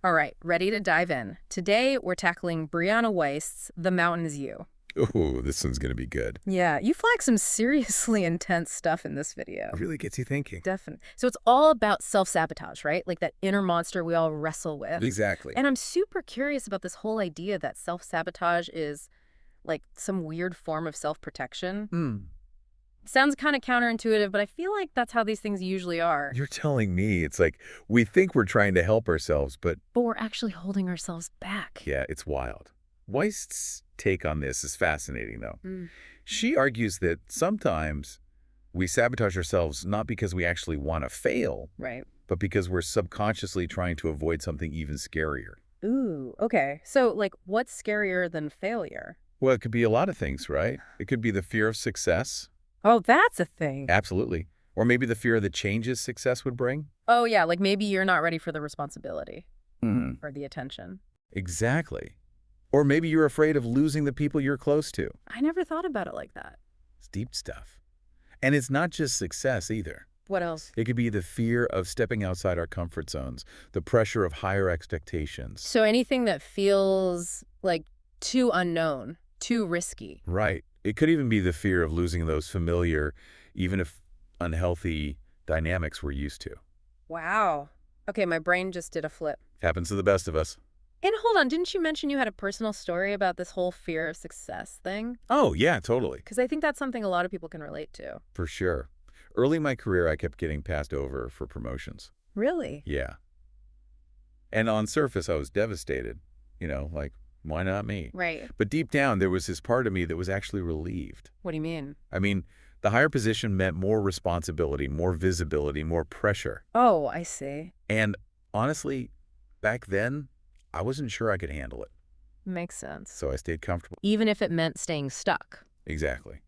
All right, ready to dive in. Today, we're tackling Briana Weist's The Mountain Is You. Ooh, this one's going to be good. Yeah, you flag some seriously intense stuff in this video. It really gets you thinking. Definitely. So it's all about self-sabotage, right? Like that inner monster we all wrestle with. Exactly. And I'm super curious about this whole idea that self-sabotage is like some weird form of self-protection. Sounds kind of counterintuitive, but I feel like that's how these things usually are. You're telling me it's like we think we're trying to help ourselves, but But we're actually holding ourselves back. yeah, it's wild. Weist's take on this is fascinating, though. Mm. She argues that sometimes we sabotage ourselves not because we actually want to fail, Right. but because we're subconsciously trying to avoid something even scarier. Ooh, okay. So, like, what's scarier than failure? Well, it could be a lot of things, right? It could be the fear of success. Oh, that's a thing. Absolutely. Or maybe the fear of the changes success would bring. Oh, yeah, like maybe you're not ready for the responsibility Mm-hmm. or the attention. Exactly. Or maybe you're afraid of losing the people you're close to. I never thought about it like that. It's deep stuff. And it's not just success either. What else? It could be the fear of stepping outside our comfort zones, the pressure of higher expectations. So anything that feels like too unknown, too risky. Right. It could even be the fear of losing those familiar, even if unhealthy, dynamics we're used to. Wow. Okay, my brain just did a flip. Happens to the best of us. And hold on, didn't you mention you had a personal story about this whole fear of success thing? Oh, yeah, totally. Because I think that's something a lot of people can relate to. For sure. Early in my career, I kept getting passed over for promotions. Really? Yeah. And on surface, I was devastated. Like, why not me? Right. But deep down, there was this part of me that was actually relieved. What do you mean? I mean, the higher position meant more responsibility, more visibility, more pressure. Oh, I see. And honestly, back then, I wasn't sure I could handle it. Makes sense. So I stayed comfortable. Even if it meant staying stuck. Exactly.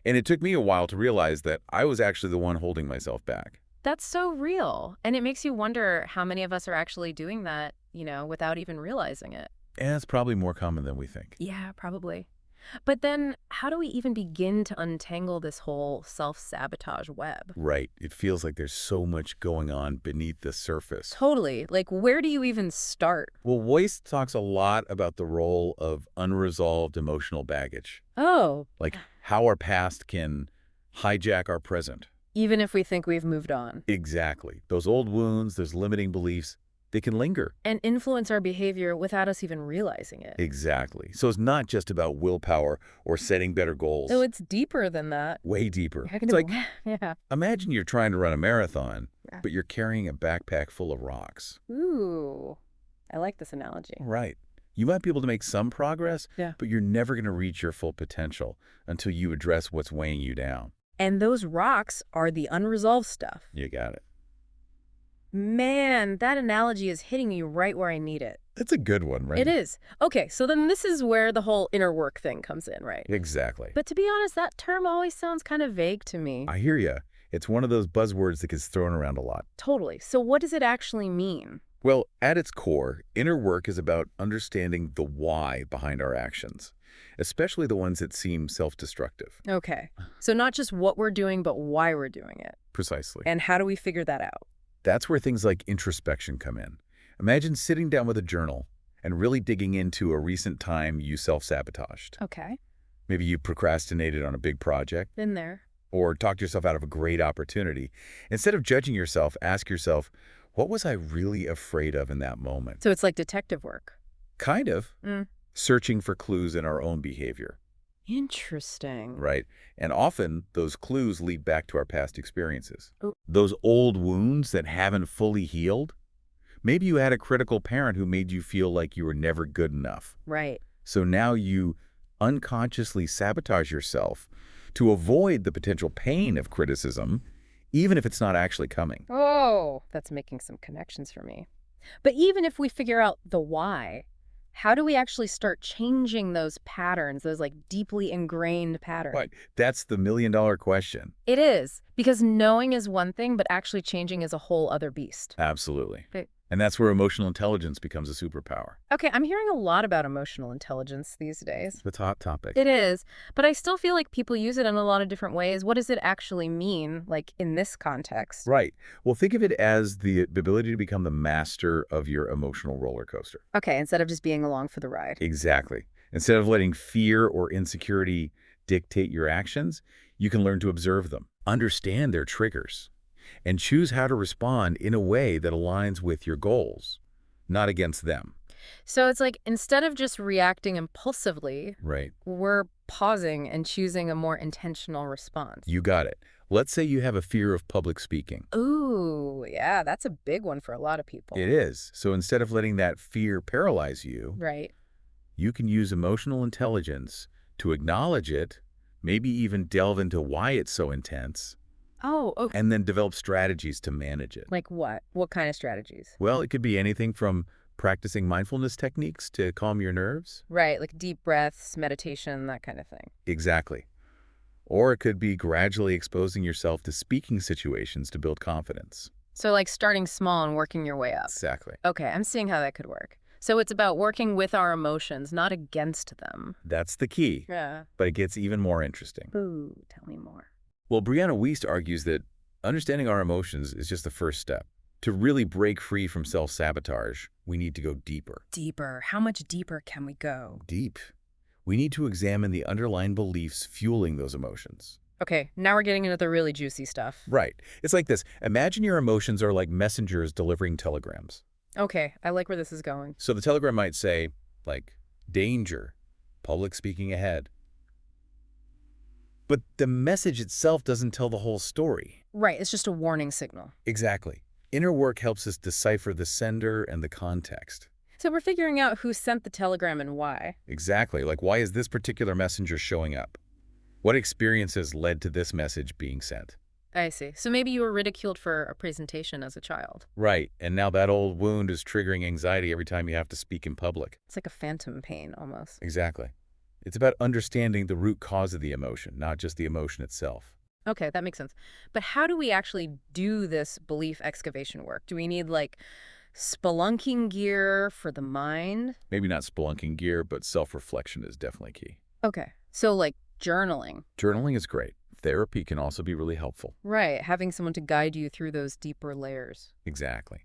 And it took me a while to realize that I was actually the one holding myself back. That's so real. And it makes you wonder how many of us are actually doing that, without even realizing it. And it's probably more common than we think. Yeah, probably. But then how do we even begin to untangle this whole self-sabotage web? Right. It feels like there's so much going on beneath the surface. Totally. Like, where do you even start? Well, Weist talks a lot about the role of unresolved emotional baggage. Oh, Like how our past can hijack our present. even if we think we've moved on. Exactly. Those old wounds, those limiting beliefs, they can linger. And influence our behavior without us even realizing it. Exactly. So it's not just about willpower or setting better goals. So it's deeper than that. Way deeper. Heck, It's like, yeah. imagine you're trying to run a marathon, Yeah. but you're carrying a backpack full of rocks. Ooh, I like this analogy. Right. You might be able to make some progress, Yeah. but you're never going to reach your full potential until you address what's weighing you down. And those rocks are the unresolved stuff. You got it. Man, that analogy is hitting me right where I need it. That's a good one, right? It is. Okay, so then this is where the whole inner work thing comes in, right? Exactly. But to be honest, that term always sounds kind of vague to me. I hear you. It's one of those buzzwords that gets thrown around a lot. Totally. So what does it actually mean? Well, at its core, inner work is about understanding the why behind our actions, especially the ones that seem self-destructive. Okay. So not just what we're doing, but why we're doing it. Precisely. And how do we figure that out? That's where things like introspection come in. Imagine sitting down with a journal and really digging into a recent time you self-sabotaged. Okay. Maybe you procrastinated on a big project Been there. or talked yourself out of a great opportunity. Instead of judging yourself, ask yourself, what was I really afraid of in that moment? So it's like detective work. Kind of. Mm. Searching for clues in our own behavior, Interesting. right? And often those clues lead back to our past experiences. Oh. Those old wounds that haven't fully healed. Maybe you had a critical parent who made you feel like you were never good enough. Right. So now you unconsciously sabotage yourself to avoid the potential pain of criticism, even if it's not actually coming. Oh, that's making some connections for me. But even if we figure out the why, how do we actually start changing those patterns, those like deeply ingrained patterns? Right. That's the million-dollar question. It is, because knowing is one thing, but actually changing is a whole other beast. Absolutely. And that's where emotional intelligence becomes a superpower. Okay, I'm hearing a lot about emotional intelligence these days. It's a hot topic. It is, but I still feel like people use it in a lot of different ways. What does it actually mean, like, in this context? Right. Well, think of it as the ability to become the master of your emotional roller coaster. Okay, instead of just being along for the ride. Exactly. Instead of letting fear or insecurity dictate your actions, you can learn to observe them, understand their triggers, and choose how to respond in a way that aligns with your goals, not against them. So it's like instead of just reacting impulsively, Right. we're pausing and choosing a more intentional response. You got it. Let's say you have a fear of public speaking. Ooh, yeah, that's a big one for a lot of people. It is. So instead of letting that fear paralyze you, Right. you can use emotional intelligence to acknowledge it, maybe even delve into why it's so intense, Oh, okay. and then develop strategies to manage it. Like what? What kind of strategies? Well, it could be anything from practicing mindfulness techniques to calm your nerves. Right, like deep breaths, meditation, that kind of thing. Exactly. Or it could be gradually exposing yourself to speaking situations to build confidence. So like starting small and working your way up. Exactly. Okay, I'm seeing how that could work. So it's about working with our emotions, not against them. That's the key. Yeah. But it gets even more interesting. Ooh, tell me more. Well, Briana Weist argues that understanding our emotions is just the first step. To really break free from self-sabotage, we need to go deeper. Deeper. How much deeper can we go? Deep. We need to examine the underlying beliefs fueling those emotions. Okay, now we're getting into the really juicy stuff. Right. It's like this. Imagine your emotions are like messengers delivering telegrams. Okay, I like where this is going. So the telegram might say, like, danger, public speaking ahead. But the message itself doesn't tell the whole story. Right, it's just a warning signal. Exactly. Inner work helps us decipher the sender and the context. So we're figuring out who sent the telegram and why. Exactly. Like, why is this particular messenger showing up? What experiences led to this message being sent? I see. So maybe you were ridiculed for a presentation as a child. Right. And now that old wound is triggering anxiety every time you have to speak in public. It's like a phantom pain, almost. Exactly. It's about understanding the root cause of the emotion, not just the emotion itself. Okay, that makes sense. But how do we actually do this belief excavation work? Do we need, like, spelunking gear for the mind? Maybe not spelunking gear, but self-reflection is definitely key. Okay, so, like, journaling. Journaling is great. Therapy can also be really helpful. Right, having someone to guide you through those deeper layers. Exactly.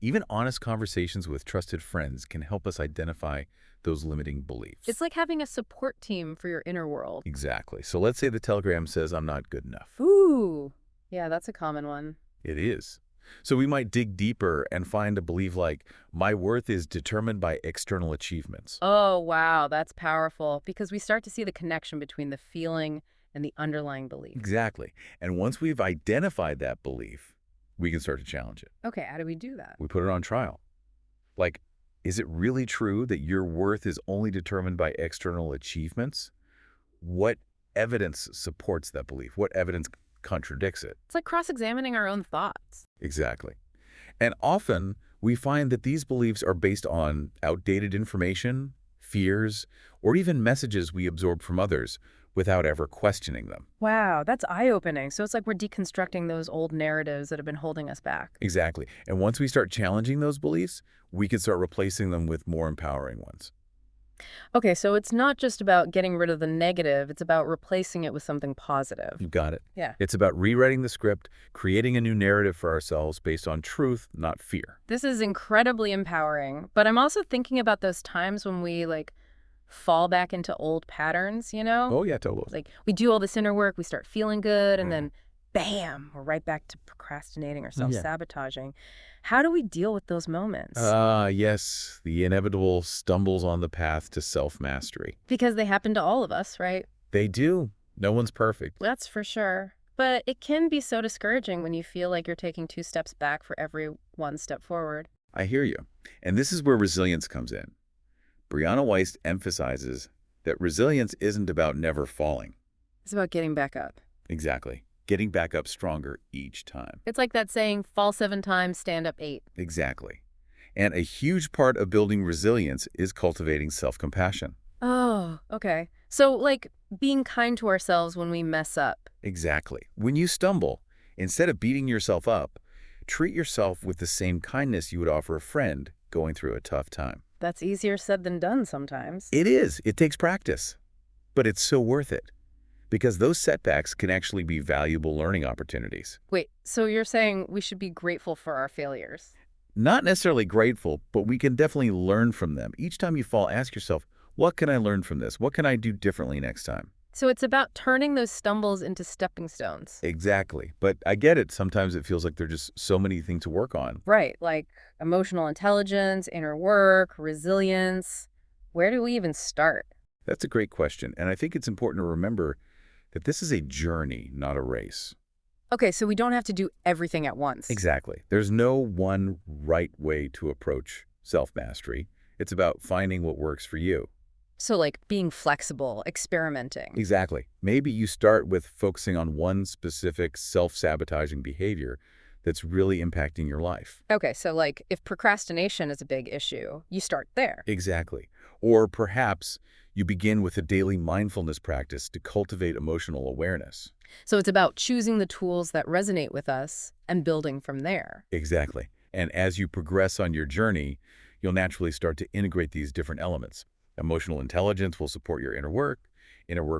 Even honest conversations with trusted friends can help us identify those limiting beliefs. It's like having a support team for your inner world. Exactly. So let's say the telegram says, I'm not good enough. Ooh, yeah, that's a common one. It is. So we might dig deeper and find a belief like, my worth is determined by external achievements. Oh, wow, that's powerful because we start to see the connection between the feeling and the underlying belief. Exactly. And once we've identified that belief, we can start to challenge it. Okay, how do we do that? We put it on trial. Like, is it really true that your worth is only determined by external achievements? What evidence supports that belief? What evidence contradicts it? It's like cross-examining our own thoughts. Exactly. And often we find that these beliefs are based on outdated information, fears, or even messages we absorb from others without ever questioning them. Wow, that's eye-opening. So it's like we're deconstructing those old narratives that have been holding us back. Exactly. And once we start challenging those beliefs, we can start replacing them with more empowering ones. Okay, so it's not just about getting rid of the negative, it's about replacing it with something positive. You got it. Yeah. It's about rewriting the script, creating a new narrative for ourselves based on truth, not fear. This is incredibly empowering, but I'm also thinking about those times when we, like, fall back into old patterns, you know? Oh, yeah, totally. Like, we do all this inner work, we start feeling good, and then, bam, we're right back to procrastinating or self-sabotaging. How do we deal with those moments? Yes, the inevitable stumbles on the path to self-mastery. Because they happen to all of us, right? They do. No one's perfect. That's for sure. But it can be so discouraging when you feel like you're taking 2 steps back for every 1 step forward. I hear you. And this is where resilience comes in. Briana Weist emphasizes that resilience isn't about never falling. It's about getting back up. Exactly. Getting back up stronger each time. It's like that saying, fall 7 times, stand up 8. Exactly. And a huge part of building resilience is cultivating self-compassion. Oh, okay. So, like, being kind to ourselves when we mess up. Exactly. When you stumble, instead of beating yourself up, Treat yourself with the same kindness you would offer a friend going through a tough time. That's easier said than done sometimes. It is. It takes practice, but it's so worth it because those setbacks can actually be valuable learning opportunities. Wait, so you're saying we should be grateful for our failures? Not necessarily grateful, but we can definitely learn from them. Each time you fall, ask yourself, what can I learn from this? What can I do differently next time? So it's about turning those stumbles into stepping stones. Exactly. But I get it. Sometimes it feels like there's just so many things to work on. Right, like emotional intelligence, inner work, resilience. Where do we even start? That's a great question. And I think it's important to remember that this is a journey, not a race. Okay, so we don't have to do everything at once. Exactly. There's no one right way to approach self-mastery. It's about finding what works for you. So like being flexible, experimenting. Exactly. Maybe you start with focusing on one specific self-sabotaging behavior that's really impacting your life. Okay, so like if procrastination is a big issue, you start there. Exactly. Or perhaps you begin with a daily mindfulness practice to cultivate emotional awareness. So it's about choosing the tools that resonate with us and building from there. Exactly. And as you progress on your journey, you'll naturally start to integrate these different elements. Emotional intelligence will support your inner work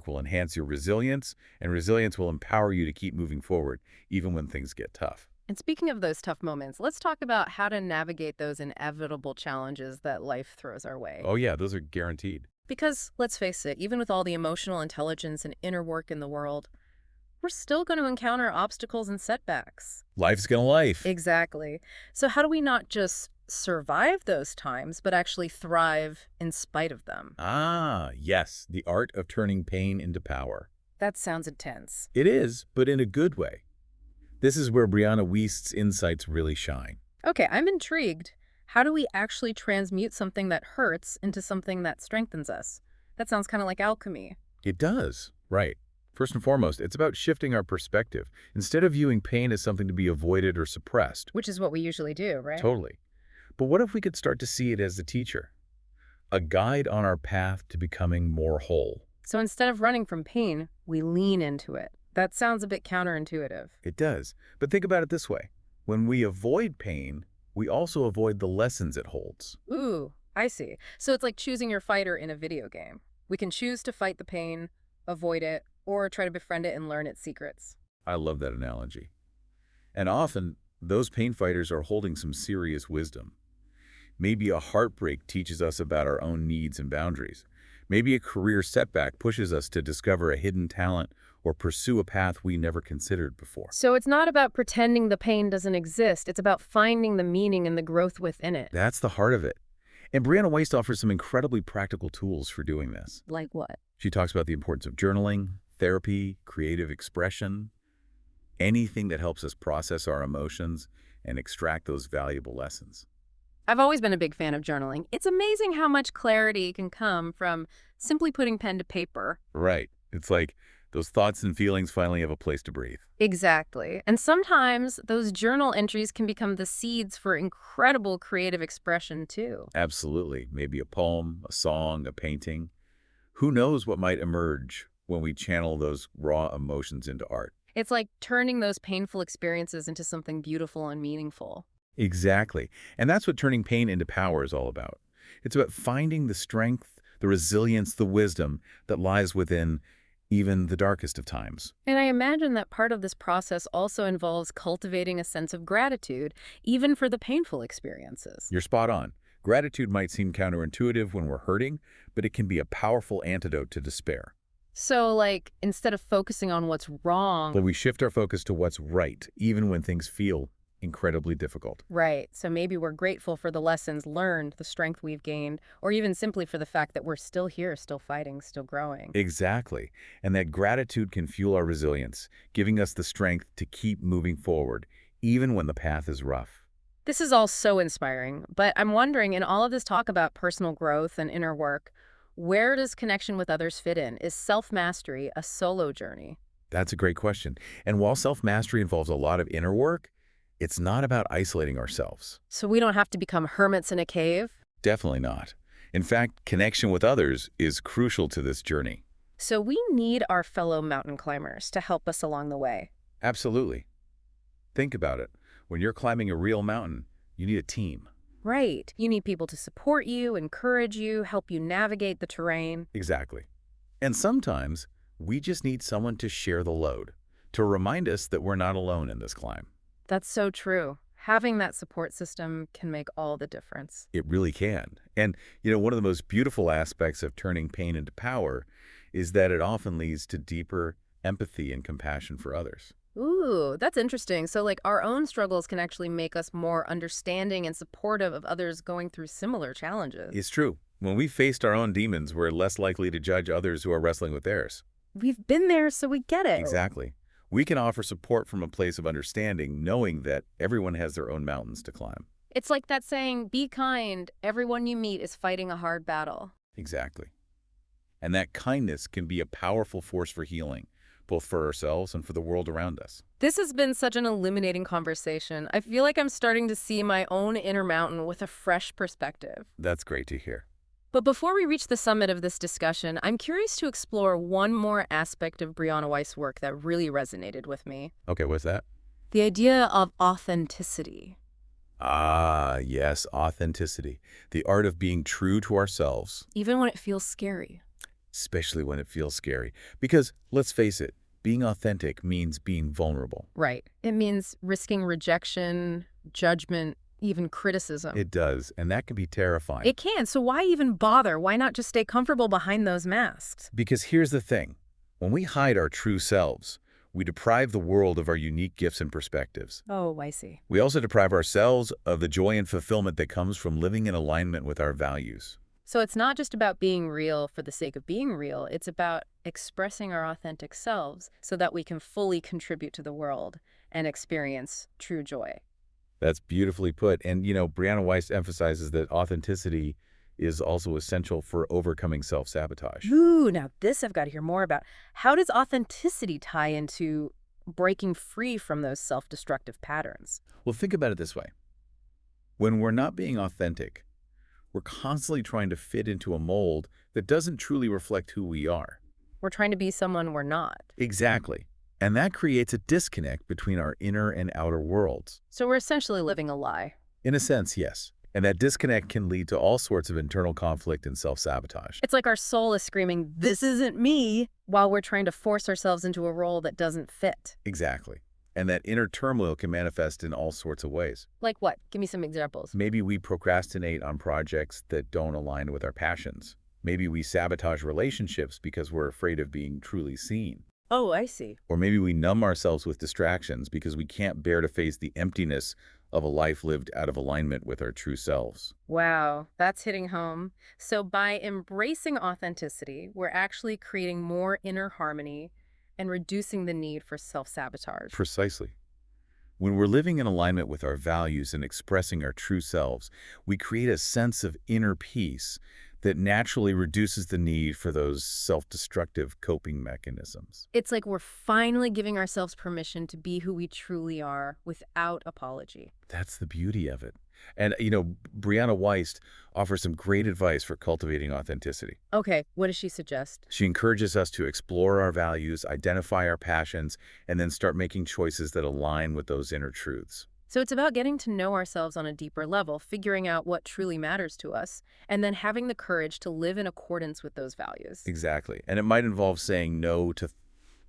will enhance your resilience, and resilience will empower you to keep moving forward, even when things get tough. And speaking of those tough moments, let's talk about how to navigate those inevitable challenges that life throws our way. Oh yeah, those are guaranteed. Because, let's face it, even with all the emotional intelligence and inner work in the world, we're still going to encounter obstacles and setbacks. Life's gonna life. Exactly. So how do we not just survive those times, but actually thrive in spite of them? Ah, yes, the art of turning pain into power. That sounds intense. It is, but in a good way. This is where Briana Weist's insights really shine. Okay, I'm intrigued. How do we actually transmute something that hurts into something that strengthens us? That sounds kind of like alchemy. It does, right. First and foremost, it's about shifting our perspective. Instead of viewing pain as something to be avoided or suppressed. Which is what we usually do, right? Totally. But what if we could start to see it as a teacher? A guide on our path to becoming more whole. So instead of running from pain, we lean into it. That sounds a bit counterintuitive. It does. But think about it this way. When we avoid pain, we also avoid the lessons it holds. Ooh, I see. So it's like choosing your fighter in a video game. We can choose to fight the pain, avoid it, or try to befriend it and learn its secrets. I love that analogy. And often, those pain fighters are holding some serious wisdom. Maybe a heartbreak teaches us about our own needs and boundaries. Maybe a career setback pushes us to discover a hidden talent or pursue a path we never considered before. So it's not about pretending the pain doesn't exist. It's about finding the meaning and the growth within it. That's the heart of it. And Briana Weist offers some incredibly practical tools for doing this. Like what? She talks about the importance of journaling, therapy, creative expression, anything that helps us process our emotions and extract those valuable lessons. I've always been a big fan of journaling. It's amazing how much clarity can come from simply putting pen to paper. Right. It's like those thoughts and feelings finally have a place to breathe. Exactly. And sometimes those journal entries can become the seeds for incredible creative expression, too. Absolutely. Maybe a poem, a song, a painting. Who knows what might emerge when we channel those raw emotions into art. It's like turning those painful experiences into something beautiful and meaningful. Exactly. And that's what turning pain into power is all about. It's about finding the strength, the resilience, the wisdom that lies within even the darkest of times. And I imagine that part of this process also involves cultivating a sense of gratitude, even for the painful experiences. You're spot on. Gratitude might seem counterintuitive when we're hurting, but it can be a powerful antidote to despair. So, like, instead of focusing on what's wrong... But we shift our focus to what's right, even when things feel incredibly difficult. Right. So maybe we're grateful for the lessons learned, the strength we've gained, or even simply for the fact that we're still here, still fighting, still growing. Exactly. And that gratitude can fuel our resilience, giving us the strength to keep moving forward, even when the path is rough. This is all so inspiring, but I'm wondering, in all of this talk about personal growth and inner work, where does connection with others fit in? Is self-mastery a solo journey? That's a great question. And while self-mastery involves a lot of inner work, it's not about isolating ourselves. So we don't have to become hermits in a cave? Definitely not. In fact, connection with others is crucial to this journey. So we need our fellow mountain climbers to help us along the way. Absolutely. Think about it. When you're climbing a real mountain, you need a team. Right. You need people to support you, encourage you, help you navigate the terrain. Exactly. And sometimes we just need someone to share the load, to remind us that we're not alone in this climb. That's so true. Having that support system can make all the difference. It really can. And, one of the most beautiful aspects of turning pain into power is that it often leads to deeper empathy and compassion for others. Ooh, that's interesting. So, like, our own struggles can actually make us more understanding and supportive of others going through similar challenges. It's true. When we faced our own demons, we're less likely to judge others who are wrestling with theirs. We've been there, so we get it. Exactly. We can offer support from a place of understanding, knowing that everyone has their own mountains to climb. It's like that saying, be kind. Everyone you meet is fighting a hard battle. Exactly. And that kindness can be a powerful force for healing, both for ourselves and for the world around us. This has been such an illuminating conversation. I feel like I'm starting to see my own inner mountain with a fresh perspective. That's great to hear. But before we reach the summit of this discussion, I'm curious to explore one more aspect of Briana Weist's work that really resonated with me. Okay, what's that? The idea of authenticity. Ah, yes, authenticity. The art of being true to ourselves. Even when it feels scary. Especially when it feels scary. Because, let's face it, being authentic means being vulnerable. Right. It means risking rejection, judgment, even criticism. It does, and that can be terrifying. It can, so why even bother? Why not just stay comfortable behind those masks? Because here's the thing. When we hide our true selves, we deprive the world of our unique gifts and perspectives. Oh, I see. We also deprive ourselves of the joy and fulfillment that comes from living in alignment with our values. So it's not just about being real for the sake of being real. It's about expressing our authentic selves so that we can fully contribute to the world and experience true joy. That's beautifully put. And, Briana Weist emphasizes that authenticity is also essential for overcoming self-sabotage. Ooh, now this I've got to hear more about. How does authenticity tie into breaking free from those self-destructive patterns? Well, think about it this way. When we're not being authentic, we're constantly trying to fit into a mold that doesn't truly reflect who we are. We're trying to be someone we're not. Exactly. And that creates a disconnect between our inner and outer worlds. So we're essentially living a lie. In a sense, yes. And that disconnect can lead to all sorts of internal conflict and self-sabotage. It's like our soul is screaming, "This isn't me," while we're trying to force ourselves into a role that doesn't fit. Exactly. And that inner turmoil can manifest in all sorts of ways. Like what? Give me some examples. Maybe we procrastinate on projects that don't align with our passions. Maybe we sabotage relationships because we're afraid of being truly seen. Oh, I see. Or maybe we numb ourselves with distractions because we can't bear to face the emptiness of a life lived out of alignment with our true selves. Wow, that's hitting home. So by embracing authenticity, we're actually creating more inner harmony and reducing the need for self-sabotage. Precisely. When we're living in alignment with our values and expressing our true selves, we create a sense of inner peace that naturally reduces the need for those self-destructive coping mechanisms. It's like we're finally giving ourselves permission to be who we truly are without apology. That's the beauty of it. And, Briana Weist offers some great advice for cultivating authenticity. Okay, what does she suggest? She encourages us to explore our values, identify our passions, and then start making choices that align with those inner truths. So it's about getting to know ourselves on a deeper level, figuring out what truly matters to us, and then having the courage to live in accordance with those values. Exactly. And it might involve saying no to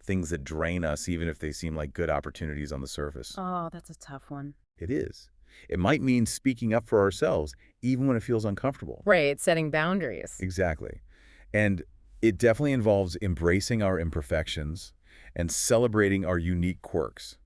things that drain us, even if they seem like good opportunities on the surface. Oh, that's a tough one. It is. It might mean speaking up for ourselves, even when it feels uncomfortable. Right, setting boundaries. Exactly. And it definitely involves embracing our imperfections and celebrating our unique quirks.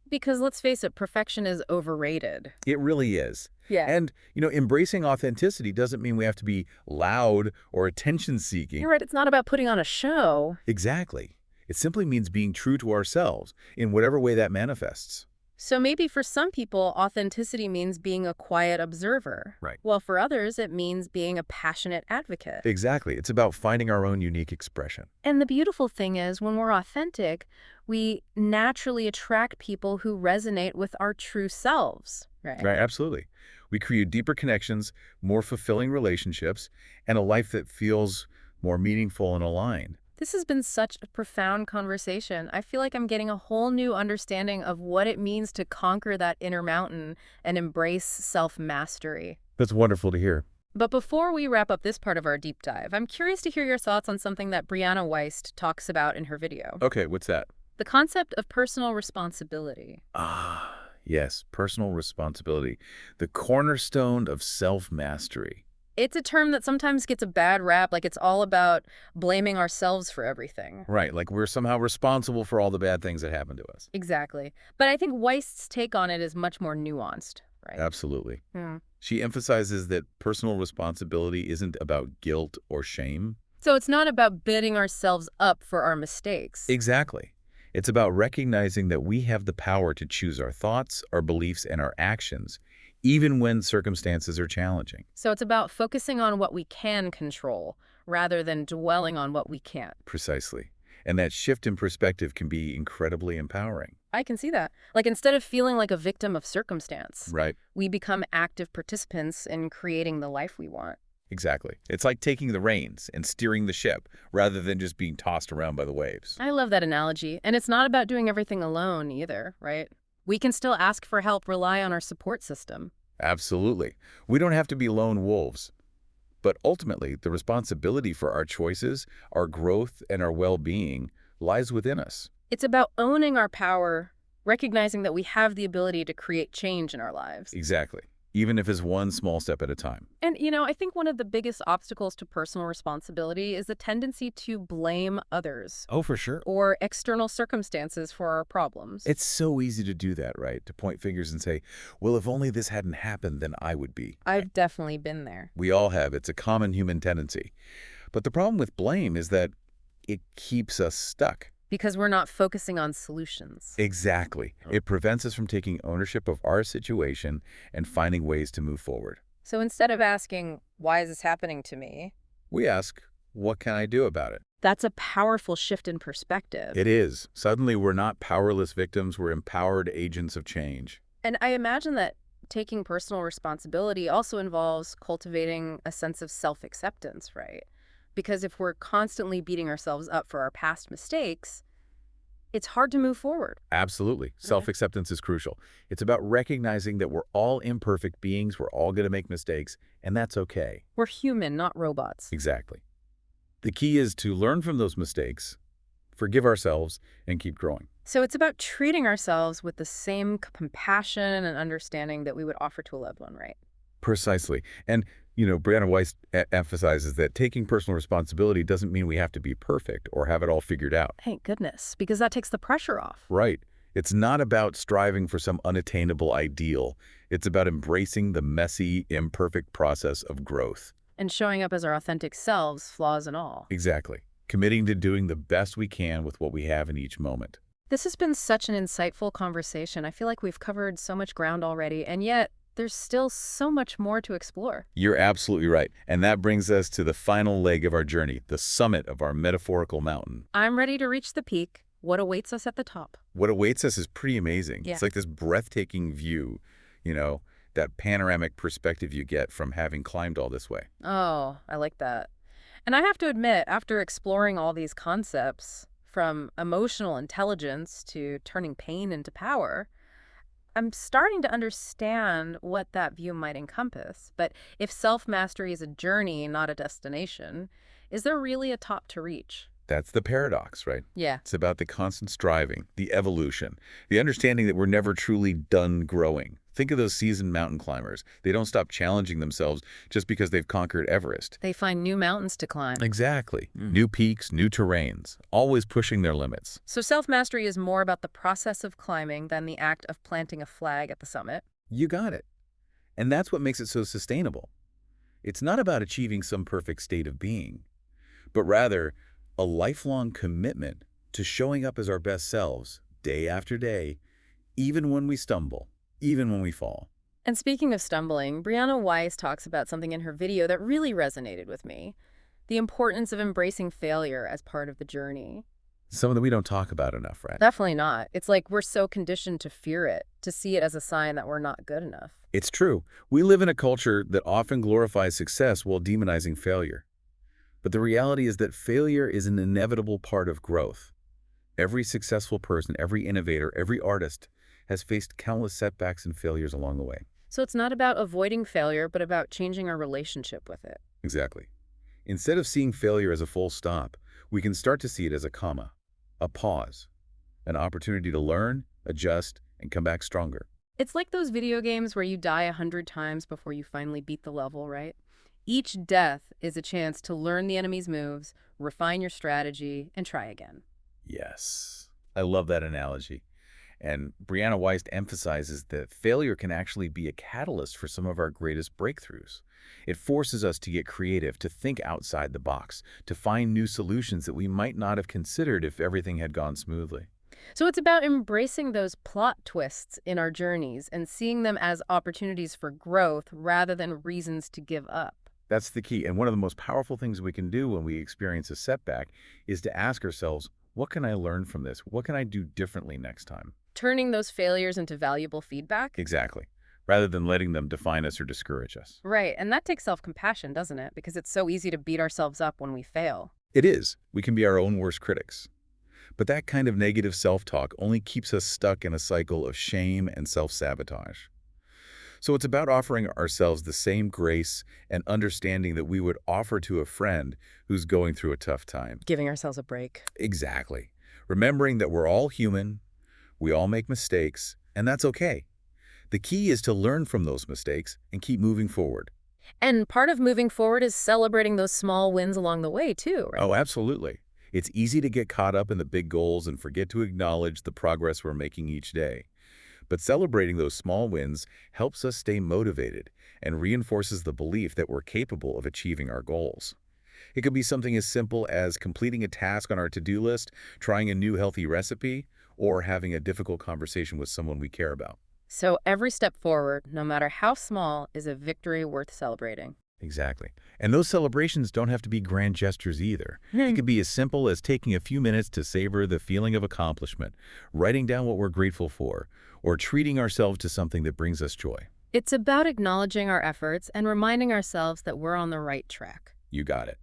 Because let's face it, perfection is overrated. It really is. Yeah. And, embracing authenticity doesn't mean we have to be loud or attention-seeking. You're right, it's not about putting on a show. Exactly. It simply means being true to ourselves in whatever way that manifests. So maybe for some people, authenticity means being a quiet observer. Right. Well, for others, it means being a passionate advocate. Exactly. It's about finding our own unique expression. And the beautiful thing is, when we're authentic, we naturally attract people who resonate with our true selves. Right. Right, absolutely. We create deeper connections, more fulfilling relationships, and a life that feels more meaningful and aligned. This has been such a profound conversation. I feel like I'm getting a whole new understanding of what it means to conquer that inner mountain and embrace self-mastery. That's wonderful to hear. But before we wrap up this part of our deep dive, I'm curious to hear your thoughts on something that Briana Weist talks about in her video. Okay, what's that? The concept of personal responsibility. Yes, personal responsibility, the cornerstone of self-mastery. It's a term that sometimes gets a bad rap, like it's all about blaming ourselves for everything. Right, like we're somehow responsible for all the bad things that happen to us. Exactly. But I think Weist's take on it is much more nuanced, right? Absolutely. Hmm. She emphasizes that personal responsibility isn't about guilt or shame. So it's not about beating ourselves up for our mistakes. Exactly. It's about recognizing that we have the power to choose our thoughts, our beliefs, and our actions, even when circumstances are challenging. So it's about focusing on what we can control rather than dwelling on what we can't. Precisely. And that shift in perspective can be incredibly empowering. I can see that. Like instead of feeling like a victim of circumstance, Right. we become active participants in creating the life we want. Exactly. It's like taking the reins and steering the ship rather than just being tossed around by the waves. I love that analogy. And it's not about doing everything alone either, right? We can still ask for help, rely on our support system. Absolutely. We don't have to be lone wolves. But ultimately, the responsibility for our choices, our growth, and our well-being lies within us. It's about owning our power, recognizing that we have the ability to create change in our lives. Exactly. Even if it's one small step at a time. And, I think one of the biggest obstacles to personal responsibility is the tendency to blame others Oh, for sure. or external circumstances for our problems. It's so easy to do that, right? To point fingers and say, well, if only this hadn't happened, then I would be. I've definitely been there. We all have. It's a common human tendency. But the problem with blame is that it keeps us stuck. Because we're not focusing on solutions. Exactly. It prevents us from taking ownership of our situation and finding ways to move forward. So instead of asking, why is this happening to me? We ask, what can I do about it? That's a powerful shift in perspective. It is. Suddenly, we're not powerless victims, we're empowered agents of change. And I imagine that taking personal responsibility also involves cultivating a sense of self-acceptance, right? Because if we're constantly beating ourselves up for our past mistakes, it's hard to move forward. Absolutely. Self-acceptance is crucial. It's about recognizing that we're all imperfect beings, we're all going to make mistakes, and that's okay. We're human, not robots. Exactly. The key is to learn from those mistakes, forgive ourselves, and keep growing. So it's about treating ourselves with the same compassion and understanding that we would offer to a loved one, right? Precisely. And, Briana Weist emphasizes that taking personal responsibility doesn't mean we have to be perfect or have it all figured out. Thank goodness, because that takes the pressure off. Right. It's not about striving for some unattainable ideal. It's about embracing the messy, imperfect process of growth. And showing up as our authentic selves, flaws and all. Exactly. Committing to doing the best we can with what we have in each moment. This has been such an insightful conversation. I feel like we've covered so much ground already, and yet there's still so much more to explore. You're absolutely right. And that brings us to the final leg of our journey, the summit of our metaphorical mountain. I'm ready to reach the peak. What awaits us at the top? What awaits us is pretty amazing. Yeah. It's like this breathtaking view, that panoramic perspective you get from having climbed all this way. Oh, I like that. And I have to admit, after exploring all these concepts, from emotional intelligence to turning pain into power, I'm starting to understand what that view might encompass. But if self-mastery is a journey, not a destination, is there really a top to reach? That's the paradox, right? Yeah. It's about the constant striving, the evolution, the understanding that we're never truly done growing. Think of those seasoned mountain climbers. They don't stop challenging themselves just because they've conquered Everest. They find new mountains to climb. Exactly. New peaks, new terrains, always pushing their limits. So self-mastery is more about the process of climbing than the act of planting a flag at the summit. You got it. And that's what makes it so sustainable. It's not about achieving some perfect state of being, but rather a lifelong commitment to showing up as our best selves day after day, even when we stumble, even when we fall. And speaking of stumbling, Briana Weist talks about something in her video that really resonated with me: the importance of embracing failure as part of the journey. Something that we don't talk about enough, right? Definitely not. It's like we're so conditioned to fear it, to see it as a sign that we're not good enough. It's true. We live in a culture that often glorifies success while demonizing failure. But the reality is that failure is an inevitable part of growth. Every successful person, every innovator, every artist has faced countless setbacks and failures along the way. So it's not about avoiding failure, but about changing our relationship with it. Exactly. Instead of seeing failure as a full stop, we can start to see it as a comma, a pause, an opportunity to learn, adjust, and come back stronger. It's like those video games where you die 100 times before you finally beat the level, right? Each death is a chance to learn the enemy's moves, refine your strategy, and try again. Yes. I love that analogy. And Briana Weist emphasizes that failure can actually be a catalyst for some of our greatest breakthroughs. It forces us to get creative, to think outside the box, to find new solutions that we might not have considered if everything had gone smoothly. So it's about embracing those plot twists in our journeys and seeing them as opportunities for growth rather than reasons to give up. That's the key. And one of the most powerful things we can do when we experience a setback is to ask ourselves, what can I learn from this? What can I do differently next time? Turning those failures into valuable feedback? Exactly. Rather than letting them define us or discourage us. Right, and that takes self-compassion, doesn't it? Because it's so easy to beat ourselves up when we fail. It is. We can be our own worst critics. But that kind of negative self-talk only keeps us stuck in a cycle of shame and self-sabotage. So it's about offering ourselves the same grace and understanding that we would offer to a friend who's going through a tough time. Giving ourselves a break. Exactly. Remembering that we're all human, we all make mistakes, and that's okay. The key is to learn from those mistakes and keep moving forward. And part of moving forward is celebrating those small wins along the way, too, right? Oh, absolutely. It's easy to get caught up in the big goals and forget to acknowledge the progress we're making each day. But celebrating those small wins helps us stay motivated and reinforces the belief that we're capable of achieving our goals. It could be something as simple as completing a task on our to-do list, trying a new healthy recipe, or having a difficult conversation with someone we care about. So every step forward, no matter how small, is a victory worth celebrating. Exactly. And those celebrations don't have to be grand gestures either. It Hmm. could be as simple as taking a few minutes to savor the feeling of accomplishment, writing down what we're grateful for, or treating ourselves to something that brings us joy. It's about acknowledging our efforts and reminding ourselves that we're on the right track. You got it.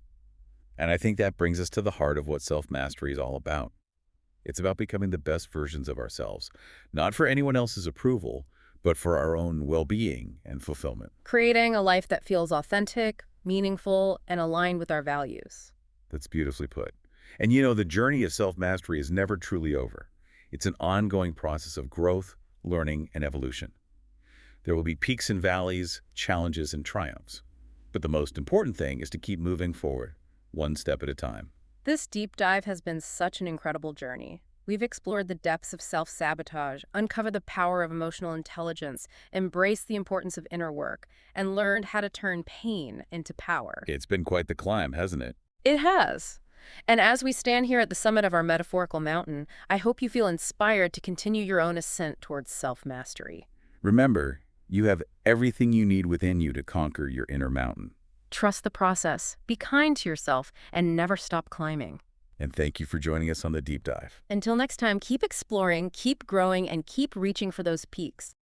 And I think that brings us to the heart of what self-mastery is all about. It's about becoming the best versions of ourselves, not for anyone else's approval, but for our own well-being and fulfillment. Creating a life that feels authentic, meaningful, and aligned with our values. That's beautifully put. And you know, the journey of self-mastery is never truly over. It's an ongoing process of growth, learning, and evolution. There will be peaks and valleys, challenges and triumphs. But the most important thing is to keep moving forward, one step at a time. This deep dive has been such an incredible journey. We've explored the depths of self-sabotage, uncovered the power of emotional intelligence, embraced the importance of inner work, and learned how to turn pain into power. It's been quite the climb, hasn't it? It has. And as we stand here at the summit of our metaphorical mountain, I hope you feel inspired to continue your own ascent towards self-mastery. Remember, you have everything you need within you to conquer your inner mountain. Trust the process, be kind to yourself, and never stop climbing. And thank you for joining us on the deep dive. Until next time, keep exploring, keep growing, and keep reaching for those peaks.